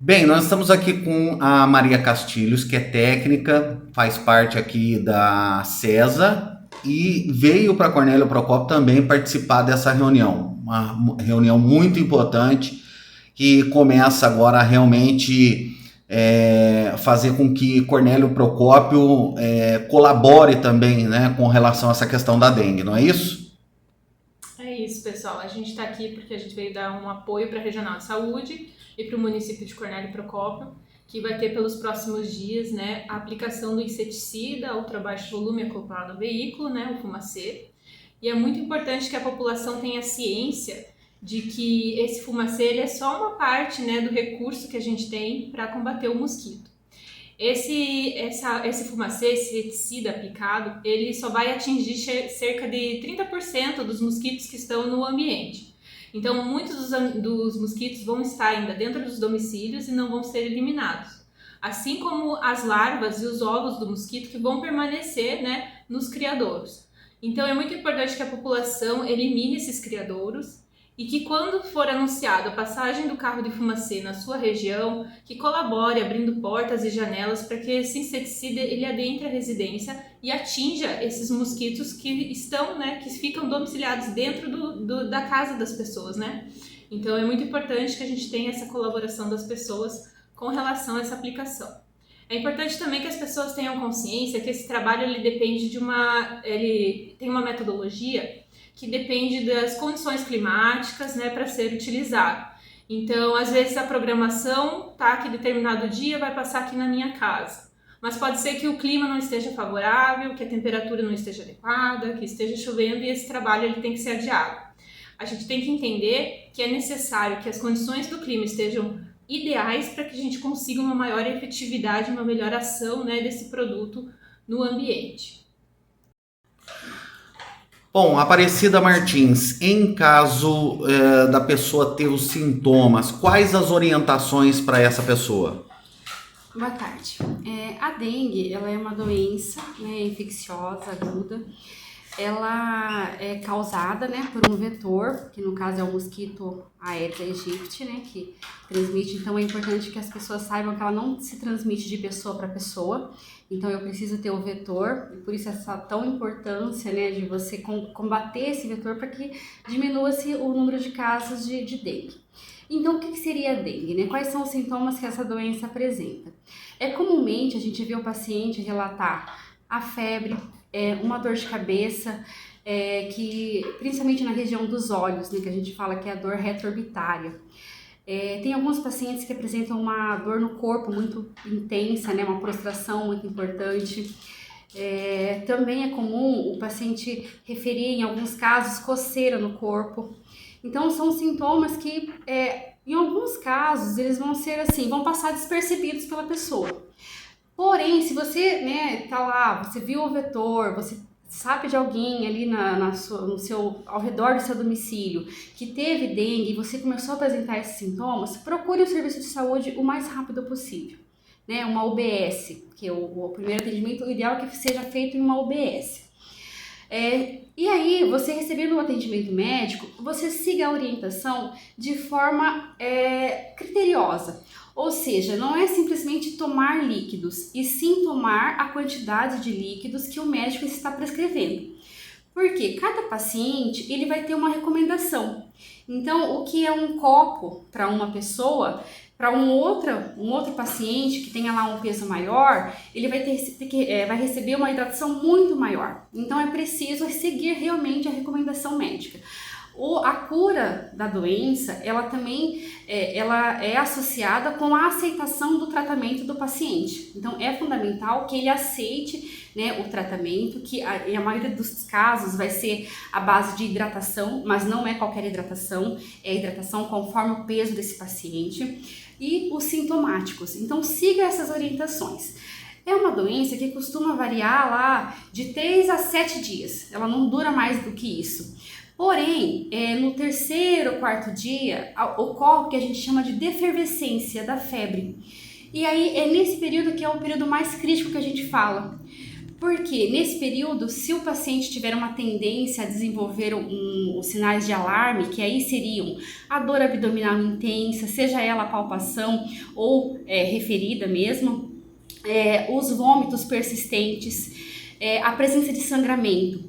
Bem, nós estamos aqui com a Maria Castilhos, que é técnica, faz parte aqui da CESA e veio para Cornélio Procópio também participar dessa reunião. Uma reunião muito importante que começa agora a realmente fazer com que Cornélio Procópio colabore também, né, com relação a essa questão da dengue, não é isso? É isso, pessoal. A gente está aqui porque a gente veio dar um apoio para a Regional de Saúde e para o município de Cornélio Procópio, que vai ter pelos próximos dias, né, a aplicação do inseticida ultra baixo volume acoplado ao veículo, né, o fumacê. E é muito importante que a população tenha ciência de que esse fumacê ele é só uma parte, né, do recurso que a gente tem para combater o mosquito. Esse fumacê, esse inseticida aplicado, ele só vai atingir cerca de 30% dos mosquitos que estão no ambiente. Então, muitos dos mosquitos vão estar ainda dentro dos domicílios e não vão ser eliminados. Assim como as larvas e os ovos do mosquito que vão permanecer, né, nos criadouros. Então, é muito importante que a população elimine esses criadouros e que quando for anunciado a passagem do carro de fumacê na sua região, que colabore abrindo portas e janelas para que esse inseticida ele adentre a residência e atinja esses mosquitos que estão, né, que ficam domiciliados dentro da casa das pessoas, né? Então é muito importante que a gente tenha essa colaboração das pessoas com relação a essa aplicação. É importante também que as pessoas tenham consciência que esse trabalho ele depende ele tem uma metodologia que depende das condições climáticas, né, para ser utilizado. Então, às vezes a programação tá que determinado dia vai passar aqui na minha casa. Mas pode ser que o clima não esteja favorável, que a temperatura não esteja adequada, que esteja chovendo e esse trabalho ele tem que ser adiado. A gente tem que entender que é necessário que as condições do clima estejam ideais para que a gente consiga uma maior efetividade, uma melhor ação, né, desse produto no ambiente. Bom, Aparecida Martins, em caso da pessoa ter os sintomas, quais as orientações para essa pessoa? Boa tarde. A dengue, ela é uma doença, né, infecciosa, aguda. Ela é causada, né, por um vetor, que no caso é o mosquito Aedes aegypti, né, que transmite. Então é importante que as pessoas saibam que ela não se transmite de pessoa para pessoa. Então eu preciso ter o vetor, e por isso essa tão importância, né, de você combater esse vetor para que diminua-se o número de casos de dengue. Então, o que seria a dengue, né? Quais são os sintomas que essa doença apresenta? Comumente a gente vê o paciente relatar a febre, uma dor de cabeça, que principalmente na região dos olhos, né, que a gente fala que é a dor retroorbitária. Tem alguns pacientes que apresentam uma dor no corpo muito intensa, né, uma prostração muito importante. Também é comum o paciente referir, em alguns casos, coceira no corpo. Então, são sintomas que, em alguns casos, eles vão ser assim, vão passar despercebidos pela pessoa. Porém, se você, né, tá lá, você viu o vetor, você sabe de alguém ali ao redor do seu domicílio que teve dengue e você começou a apresentar esses sintomas, procure o serviço de saúde o mais rápido possível, né, uma UBS, que é o primeiro atendimento, o ideal é que seja feito em uma UBS. E aí, você recebendo o atendimento médico, você siga a orientação de forma criteriosa. Ou seja, não é simplesmente tomar líquidos, e sim tomar a quantidade de líquidos que o médico está prescrevendo. Porque cada paciente ele vai ter uma recomendação. Então, o que é um copo para uma pessoa, para um outro paciente que tenha lá um peso maior, ele vai receber uma hidratação muito maior. Então, é preciso seguir realmente a recomendação médica. A cura da doença, ela também ela é associada com a aceitação do tratamento do paciente. Então, é fundamental que ele aceite, né, o tratamento, que em a maioria dos casos vai ser a base de hidratação, mas não é qualquer hidratação, é hidratação conforme o peso desse paciente, e os sintomáticos. Então, siga essas orientações. É uma doença que costuma variar lá de 3 a 7 dias, ela não dura mais do que isso. Porém, no terceiro ou quarto dia, ocorre o que a gente chama de defervescência da febre. E aí, é nesse período que é o período mais crítico que a gente fala. Porque nesse período, se o paciente tiver uma tendência a desenvolver os sinais de alarme, que aí seriam a dor abdominal intensa, seja ela palpação ou referida mesmo, os vômitos persistentes, a presença de sangramento.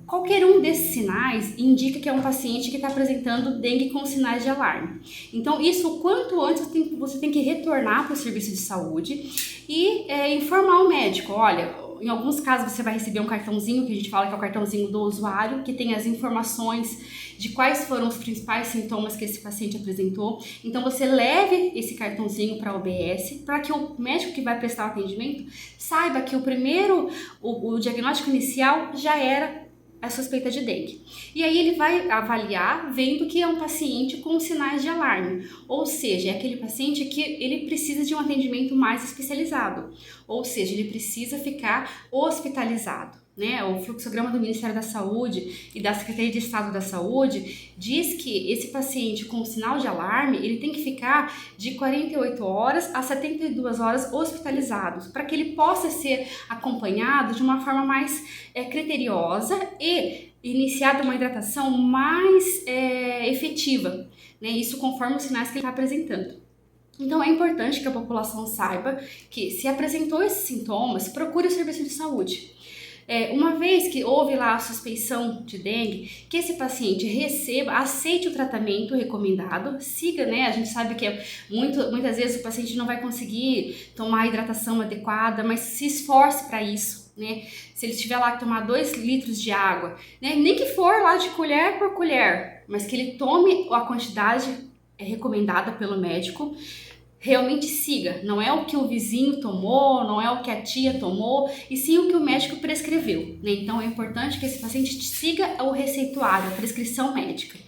Qualquer um desses sinais indica que é um paciente que está apresentando dengue com sinais de alarme. Então, isso o quanto antes você tem que retornar para o serviço de saúde e informar o médico. Olha, em alguns casos você vai receber um cartãozinho, que a gente fala que é o cartãozinho do usuário, que tem as informações de quais foram os principais sintomas que esse paciente apresentou. Então você leve esse cartãozinho para a OBS, para que o médico que vai prestar o atendimento saiba que o diagnóstico inicial já era a suspeita de dengue. E aí ele vai avaliar vendo que é um paciente com sinais de alarme, ou seja, é aquele paciente que ele precisa de um atendimento mais especializado, ou seja, ele precisa ficar hospitalizado. O fluxograma do Ministério da Saúde e da Secretaria de Estado da Saúde diz que esse paciente com sinal de alarme, ele tem que ficar de 48 horas a 72 horas hospitalizados, para que ele possa ser acompanhado de uma forma mais criteriosa e iniciada uma hidratação mais efetiva, isso conforme os sinais que ele está apresentando. Então é importante que a população saiba que se apresentou esses sintomas, procure o serviço de saúde. Uma vez que houve lá a suspeição de dengue, que esse paciente aceite o tratamento recomendado, siga, a gente sabe que muitas vezes o paciente não vai conseguir tomar a hidratação adequada, mas se esforce para isso, Se ele tiver lá que tomar 2 litros de água, nem que for lá de colher por colher, mas que ele tome a quantidade recomendada pelo médico, realmente siga, não é o que o vizinho tomou, não é o que a tia tomou, e sim o que o médico prescreveu, Então é importante que esse paciente siga o receituário, a prescrição médica.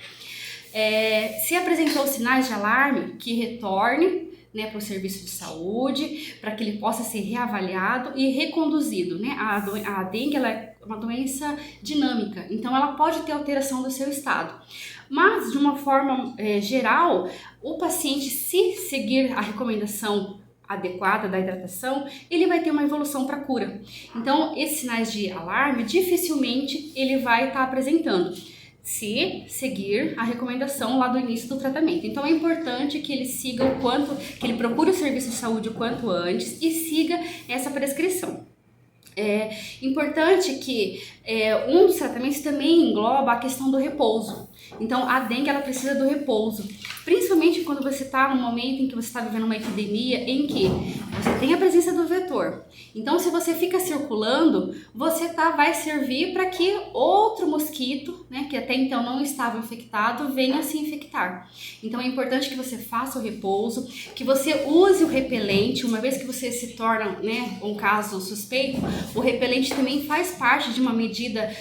Se apresentou sinais de alarme, que retorne para o serviço de saúde, para que ele possa ser reavaliado e reconduzido, A dengue ela é uma doença dinâmica, então ela pode ter alteração do seu estado. Mas, de uma forma geral, o paciente, se seguir a recomendação adequada da hidratação, ele vai ter uma evolução para cura. Então, esses sinais de alarme, dificilmente ele vai estar apresentando, se seguir a recomendação lá do início do tratamento. Então, é importante que ele siga que ele procure o serviço de saúde o quanto antes e siga essa prescrição. É importante que um dos tratamentos também engloba a questão do repouso. Então, a dengue ela precisa do repouso, principalmente quando você está no momento em que você está vivendo uma epidemia em que você tem a presença do vetor. Então, se você fica circulando, você vai servir para que outro mosquito, que até então não estava infectado, venha se infectar. Então, é importante que você faça o repouso, que você use o repelente, uma vez que você se torna um caso suspeito, o repelente também faz parte de uma medida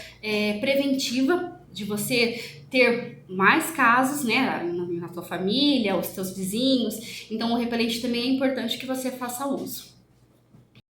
preventiva de você ter mais casos, na tua família, os teus vizinhos. Então, o repelente também é importante que você faça uso.